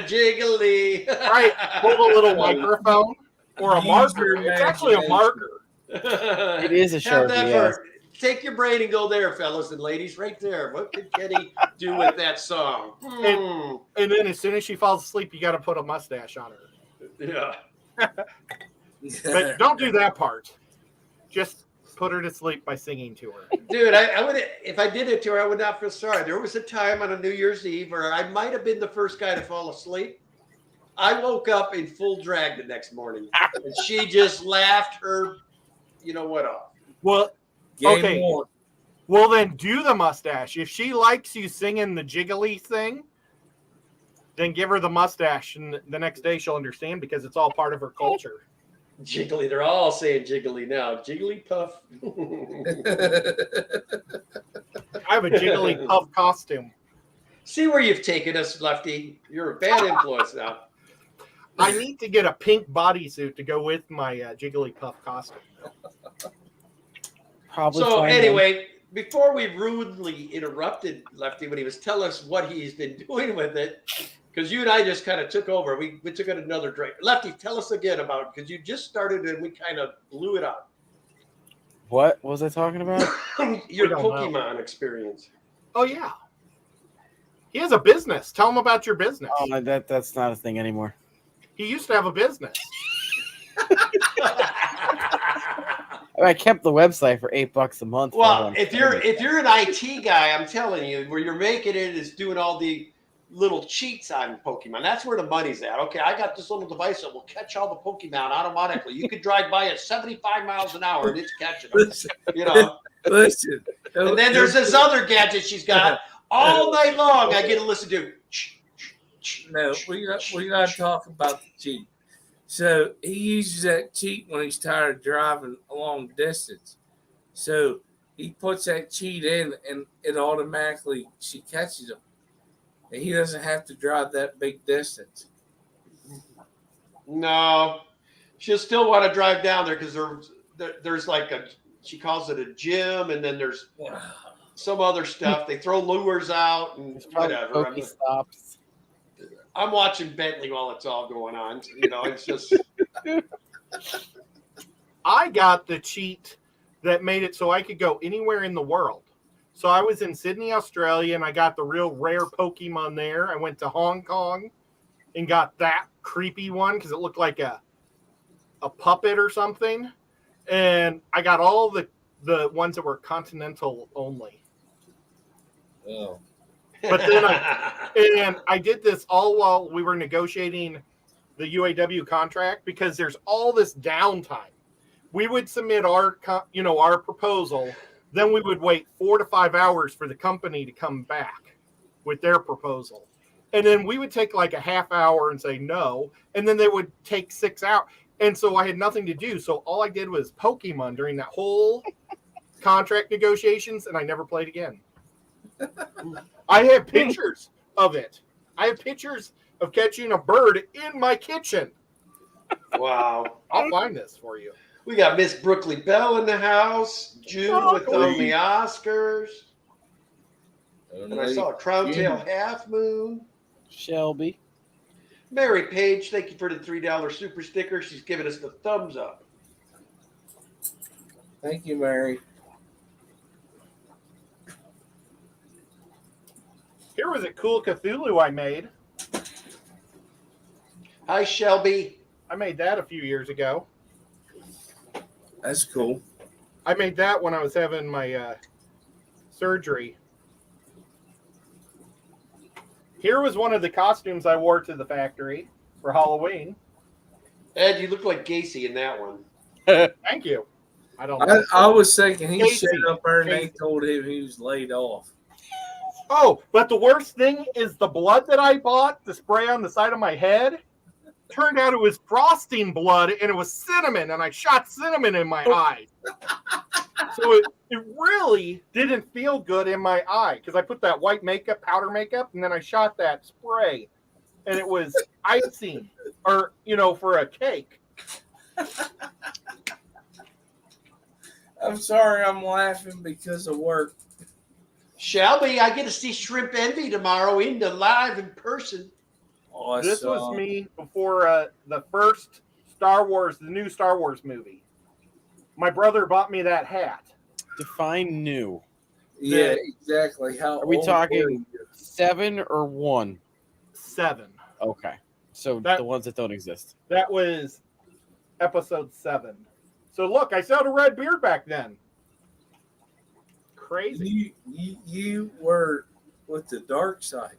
jiggly? Right. Hold a little microphone or a marker. It's actually a marker. It is a Sharpie. take your brain and go there, fellas and ladies, right there. What could Kenny do with that song? And then as soon as she falls asleep, you got to put a mustache on her. Yeah. But don't do that part. Just put her to sleep by singing to her. Dude, I would, if I did it to her, I would not feel sorry. There was a time on a New Year's Eve where I might have been the first guy to fall asleep. I woke up in full drag the next morning, and she just laughed her, you know what, off. Well, Game okay. on. Well, then do the mustache. If she likes you singing the jiggly thing, then give her the mustache, and the next day she'll understand because it's all part of her culture. Jiggly, they're all saying jiggly now. Jigglypuff. I have a jiggly puff costume. See where you've taken us, Lefty. You're a bad influence now. I need to get a pink bodysuit to go with my Jigglypuff costume. Probably. So find anyway, before we rudely interrupted Lefty when he was telling us what he's been doing with it, because you and I just kind of took over. We took it another drink. Lefty, tell us again about, because you just started and we kind of blew it up. What was I talking about? Your We don't Pokemon experience. Oh, yeah. He has a business. Tell him about your business. Oh, that's not a thing anymore. He used to have a business. I kept the website for $8 a month. Well, if you're an IT guy, I'm telling you, where you're making it is doing all the little cheats on Pokemon. That's where the money's at. Okay, I got this little device that will catch all the Pokemon automatically. You could drive by at 75 miles an hour and it's catching them. You know. Listen. And then there's this other gadget she's got all night long. I get to listen to. No, we're not talking about the cheat. So he uses that cheat when he's tired of driving a long distance. So he puts that cheat in, and it automatically she catches him, and he doesn't have to drive that big distance. No, she'll still want to drive down there because there's like she calls it a gym, and then there's some other stuff. They throw lures out and whatever. Pokestops. I'm watching Bentley while it's all going on. You know, it's just. I got the cheat that made it so I could go anywhere in the world. So I was in Sydney, Australia, and I got the real rare Pokemon there. I went to Hong Kong and got that creepy one because it looked like a puppet or something. And I got all the ones that were continental only. Oh. But then I did this all while we were negotiating the UAW contract because there's all this downtime. We would submit our proposal, then we would wait 4 to 5 hours for the company to come back with their proposal. And then we would take like a half hour and say no, and then they would take 6 hours. And so I had nothing to do. So all I did was Pokemon during that whole contract negotiations, and I never played again. I have pictures of it. I have pictures of catching a bird in my kitchen. Wow. I'll find this for you. We got Miss Brooklyn Bell in the house. June with the Oscars. And I saw a Crown Tail Half Moon. Shelby. Mary Page, thank you for the $3 super sticker. She's giving us the thumbs up. Thank you, Mary. Here was a cool Cthulhu I made. Hi, Shelby. I made that a few years ago. That's cool. I made that when I was having my surgery. Here was one of the costumes I wore to the factory for Halloween. Ed, you look like Gacy in that one. Thank you. I don't know. I was thinking he Casey. showed up there and they Casey. told him he was laid off. Oh, but the worst thing is the blood that I bought to spray on the side of my head. Turned out it was frosting blood and it was cinnamon, and I shot cinnamon in my eye. So it really didn't feel good in my eye because I put that white makeup, powder makeup, and then I shot that spray, and it was icing, or for a cake. I'm sorry, I'm laughing because of work. Shelby, I get to see Shrimp Envy tomorrow live in person. Oh, This was me before the new Star Wars movie. My brother bought me that hat. Define new. Yeah, exactly. How Are we old talking were you? 7 or 1? 7. Okay. So That- the ones that don't exist. That was episode 7. So look, I still had a red beard back then. Crazy. You were with the dark side.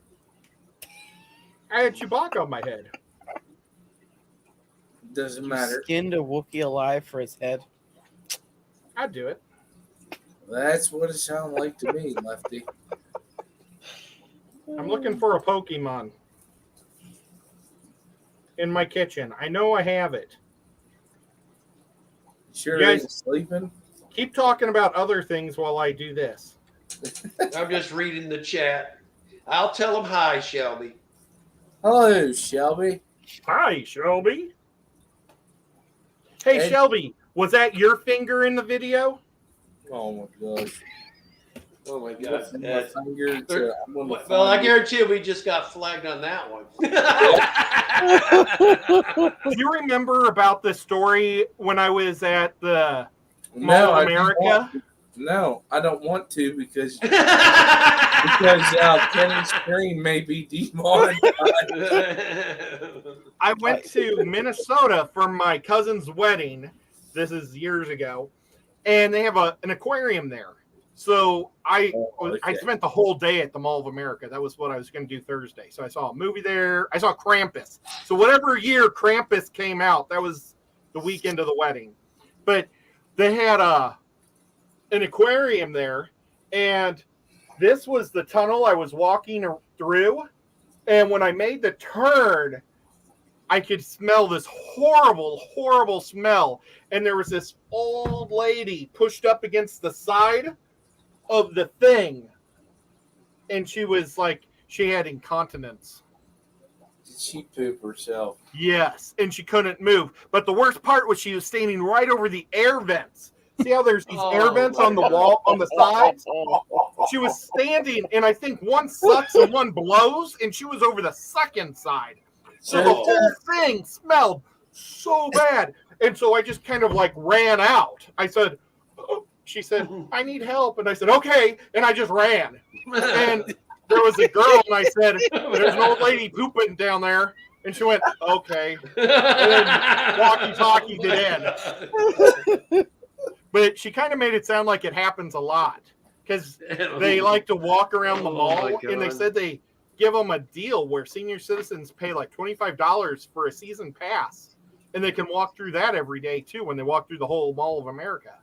I had Chewbacca on my head. Doesn't You matter. skinned a Wookiee alive for his head. I'd do it. That's what it sounded like to me, Lefty. I'm looking for a Pokemon in my kitchen. I know I have it. Sure, You guys- ain't sleeping. Keep talking about other things while I do this. I'm just reading the chat. I'll tell them hi, Shelby. Hello, Shelby. Hi, Shelby. Hey, Hey. Shelby, was that your finger in the video? Oh my gosh. Oh my Lifting my finger to- I'm gonna Well, I find it. guarantee you we just got flagged on that one. Do you remember about the story when I was at the Mall No, of I don't America? want- no, I don't want to because Kenny's screen may be demonetized. I went to Minnesota for my cousin's wedding. This is years ago, and they have an aquarium there. So I spent the whole day at the Mall of America. That was what I was going to do Thursday. So I saw a movie there. I saw Krampus. So whatever year Krampus came out, that was the weekend of the wedding. But they had an aquarium there, and this was the tunnel I was walking through. And when I made the turn, I could smell this horrible, horrible smell. And there was this old lady pushed up against the side of the thing. And she was like, she had incontinence. Did she poop herself? Yes. And she couldn't move. But the worst part was she was standing right over the air vents. See how there's these air vents on the wall, on the sides? She was standing, and I think one sucks and one blows, and she was over the second side. So the whole thing smelled so bad. And so I just kind of like ran out. I said, oh, she said, I need help. And I said, okay. And I just ran. And there was a girl, and I said, there's an old lady pooping down there. And she went, okay. And then walkie-talkied it in. But she kind of made it sound like it happens a lot. Because they like to walk around the Oh, mall, my and they God. said they give them a deal where senior citizens pay like $25 for a season pass, and they can walk through that every day too when they walk through the whole Mall of America.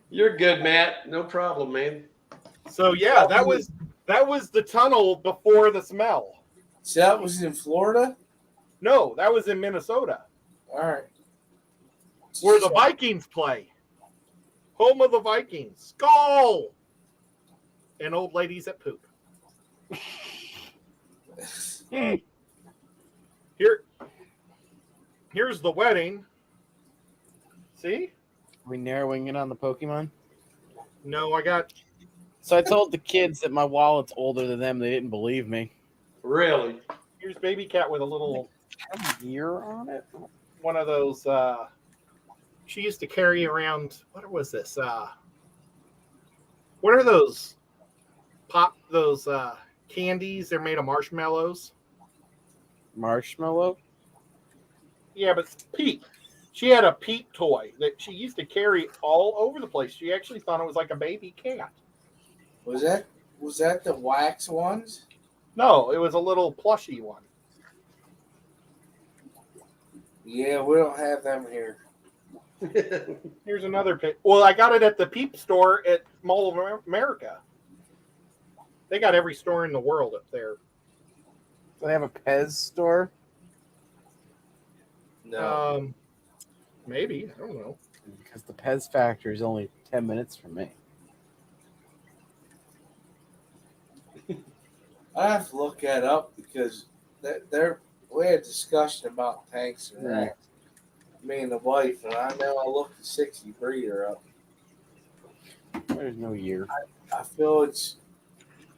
You're good, Matt. No problem, man. So yeah, that was the tunnel before the smell. So that was in Florida? No, that was in Minnesota, All right. where the Vikings play, home of the Vikings. Skull and old ladies that poop. Here's the wedding. See? Are we narrowing in on the Pokemon? No, I got. So I told the kids that my wallet's older than them. They didn't believe me. Really? Here's Baby Cat with a little A year on it? one of those. She used to carry around. What was this? What are those? Those candies? They're made of marshmallows. Marshmallow? Yeah, but Pete. She had a Pete toy that she used to carry all over the place. She actually thought it was like a baby cat. Was that the wax ones? No, it was a little plushy one. Yeah, we don't have them here. Here's another pic. Well, I got it at the Peep store at Mall of America. They got every store in the world up there. Do they have a Pez store? No. Maybe. I don't know. Because the Pez factory is only 10 minutes from me. I have to look that up because we had a discussion about tanks and racks. Me and the wife, and I know I looked the 60 breeder up. There's no year. I feel it's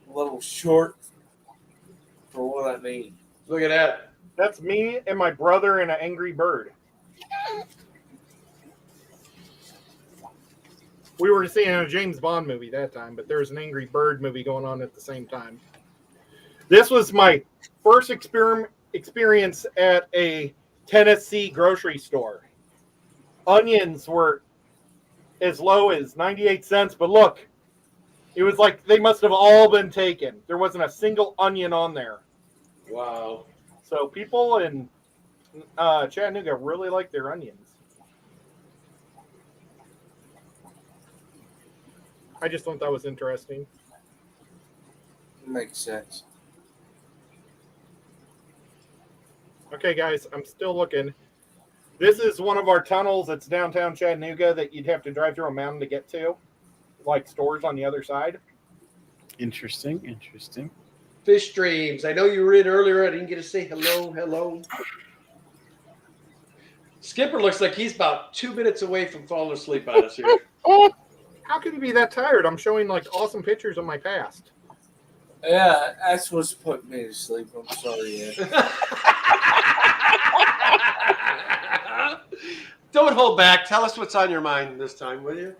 a little short for what I need. Look at that. That's me and my brother and an angry bird. We were seeing a James Bond movie that time, but there was an Angry Bird movie going on at the same time. This was my first experience at a Tennessee grocery store. Onions were as low as 98 cents, but look, it was like they must have all been taken. There wasn't a single onion on there. Wow. So people in Chattanooga really like their onions. I just thought that was interesting. Makes sense. Okay, guys, I'm still looking. This is one of our tunnels that's downtown Chattanooga that you'd have to drive through a mountain to get to, like stores on the other side. Interesting. Fish streams. I know you were in earlier. I didn't get to say hello. Skipper looks like he's about 2 minutes away from falling asleep on us here. How could he be that tired? I'm showing like awesome pictures of my past. Yeah, that's what's putting me to sleep. I'm sorry, Ed. Don't hold back. Tell us what's on your mind this time, will you?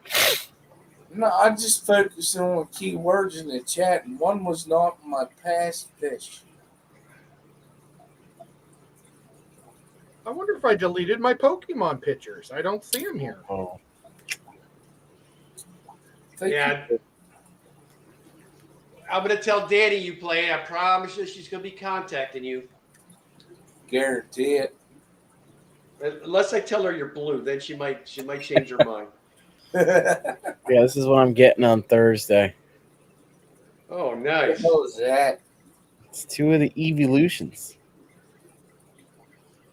No, I just focused on the key words in the chat, and one was not my past fish. I wonder if I deleted my Pokemon pictures. I don't see them here. Oh, Yeah. I'm going to tell Danny you play. I promise you she's going to be contacting you. Guarantee it. Unless I tell her you're blue, then she might change her mind. yeah, this is what I'm getting on Thursday. Oh, nice. What was that? It's 2 of the evolutions.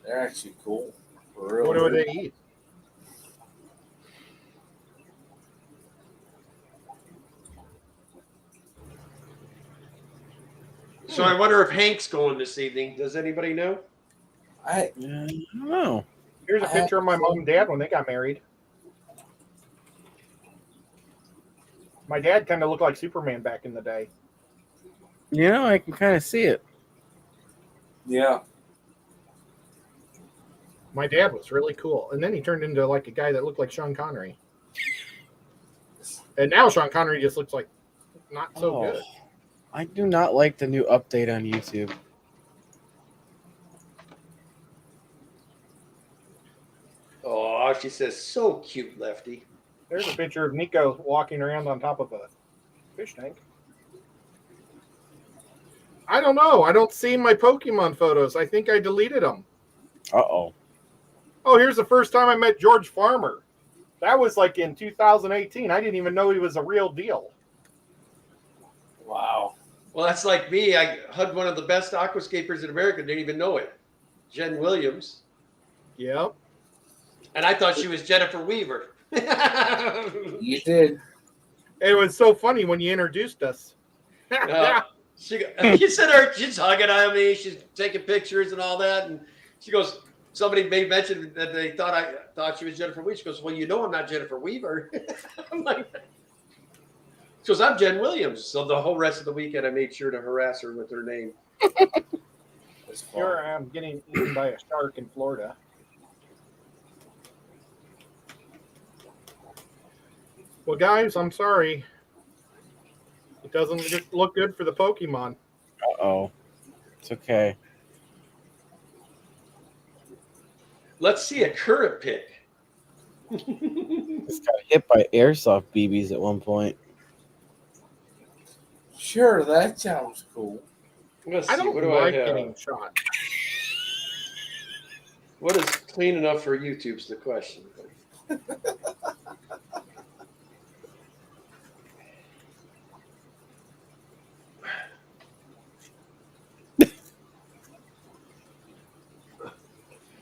They're actually cool. For real. What do they eat? So I wonder if Hank's going this evening. Does anybody know? I I don't know. Here's a picture of my mom and dad when they got married. My dad kind of looked like Superman back in the day. You know, I can kind of see it. yeah. My dad was really cool. And then he turned into like a guy that looked like Sean Connery. And now Sean Connery just looks like not so good. I do not like the new update on YouTube. Oh, she says, so cute, Lefty. There's a picture of Nico walking around on top of a fish tank. I don't know. I don't see my Pokemon photos. I think I deleted them. Uh-oh. Oh, here's the first time I met George Farmer. That was like in 2018. I didn't even know he was a real deal. Wow. Well, that's like me. I hugged one of the best aquascapers in America. Didn't even know it. Jen Williams. Yep. And I thought she was Jennifer Weaver. You did. It was so funny when you introduced us. You said her, she's hugging on me. She's taking pictures and all that. And she goes, somebody may mention that they thought she was Jennifer Weaver. She goes, well, you know I'm not Jennifer Weaver. I'm like, she goes, I'm Jen Williams. So the whole rest of the weekend, I made sure to harass her with her name. Here I am getting eaten by a shark in Florida. Well, guys, I'm sorry. It doesn't just look good for the Pokemon. Uh-oh. It's okay. Let's see a current pick. It's got hit by airsoft BBs at one point. Sure, that sounds cool. Let's see, I don't what do like I have? getting shot. What is clean enough for YouTube's the question.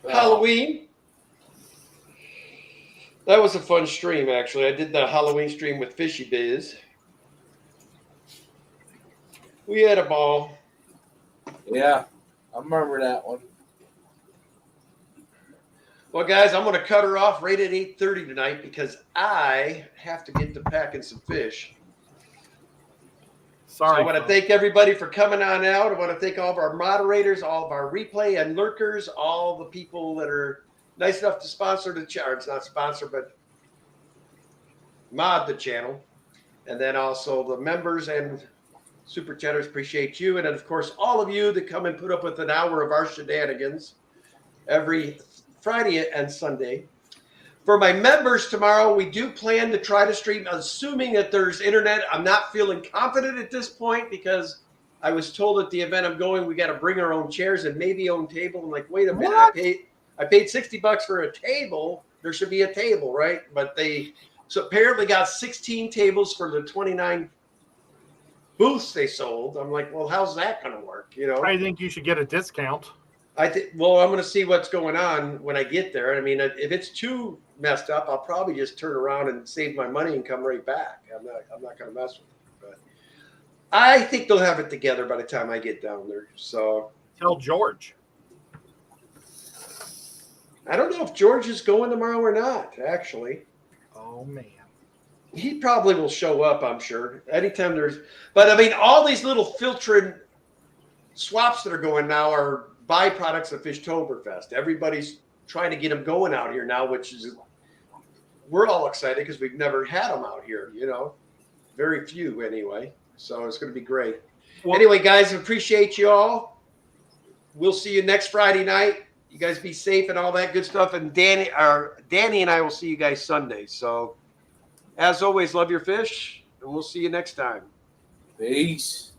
Halloween. That was a fun stream, actually. I did the Halloween stream with Fishy Biz. We had a ball. Yeah, I remember that one. Well, guys, I'm going to cut her off right at 8:30 tonight because I have to get to packing some fish. Sorry. So I want to thank everybody for coming on out. I want to thank all of our moderators, all of our replay and lurkers, all the people that are nice enough to sponsor the channel. It's not sponsor, but mod the channel. And then also the members and super chatters, appreciate you. And then, of course, all of you that come and put up with an hour of our shenanigans every Friday and Sunday. For my members tomorrow, we do plan to try to stream, assuming that there's internet. I'm not feeling confident at this point because I was told at the event I'm going, we got to bring our own chairs and maybe own table. I'm like, wait a minute, What? I paid $60 for a table. There should be a table, right? But they apparently got 16 tables for the 29 booths they sold. I'm like, well, how's that going to work? You know, I think you should get a discount. well, I'm going to see what's going on when I get there. I mean, if it's too messed up, I'll probably just turn around and save my money and come right back. I'm not going to mess with it. But I think they'll have it together by the time I get down there. So Tell George. I don't know if George is going tomorrow or not, actually. Oh, man. He probably will show up, I'm sure. Anytime but I mean, all these little filtering swaps that are going now are byproducts of Fishtoberfest. Everybody's trying to get them going out here now, which is, we're all excited because we've never had them out here, you know, very few anyway. So it's going to be great. Well, Anyway, guys, appreciate you all. We'll see you next Friday night. You guys be safe and all that good stuff. And Danny and I will see you guys Sunday. So as always, love your fish, and we'll see you next time. Peace.